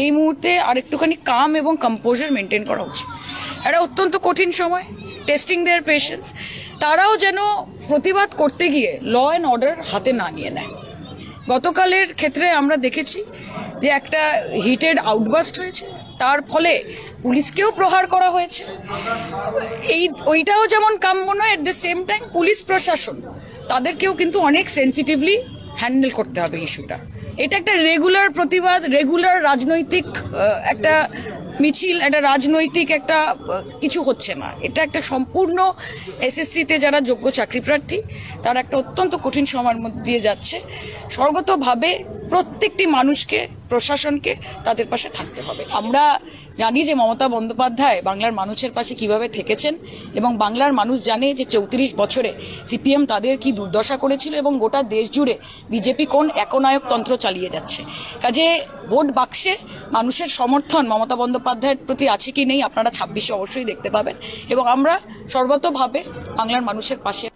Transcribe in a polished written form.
এই মুহূর্তে আর একটুখানি কাম এবং কম্পোজার মেনটেন করা উচিত। একটা অত্যন্ত কঠিন সময়, টেস্টিং দেয়ার পেশেন্স, তারাও যেন প্রতিবাদ করতে গিয়ে ল অ্যান্ড অর্ডার হাতে না নিয়ে নেয়। গতকালের ক্ষেত্রে আমরা দেখেছি যে একটা হিটেড আউটবাস্ট হয়েছে, তার ফলে পুলিশকেও প্রহার করা হয়েছে। ওইটাও যেমন কাম্য নয়, at the same time police প্রশাসন তাদেরকেও কিন্তু অনেক সেন্সিটিভলি হ্যান্ডেল করতে হবে ইস্যুটা। এটা একটা রেগুলার প্রতিবাদ, রেগুলার রাজনৈতিক একটা মিছিল, একটা রাজনৈতিক একটা কিছু হচ্ছে না। এটা একটা সম্পূর্ণ এসএসসিতে যারা যোগ্য চাকরি প্রার্থী তারা একটা অত্যন্ত কঠিন সময়ের মধ্যে দিয়ে যাচ্ছে। সর্বতভাবে প্রত্যেকটি মানুষকে, প্রশাসনকে তাদের পাশে থাকতে হবে। আমরা জানি যে মমতা বন্দ্যোপাধ্যায় বাংলার মানুষের পাশে কিভাবে থেকেছেন এবং বাংলার মানুষ জানে যে 34 বছরে সিপিএম তাদের কি দুর্দশা করেছিল এবং গোটা দেশ জুড়ে বিজেপি কোন একনায়কতন্ত্র চালিয়ে যাচ্ছে। কাজে ভোট বাক্সে মানুষের সমর্থন মমতা বন্দ্যোপাধ্যায়ের প্রতি আছে কি নেই আপনারা 26-এ অবশ্যই দেখতে পাবেন এবং আমরা সর্বতভাবে বাংলার মানুষের পাশে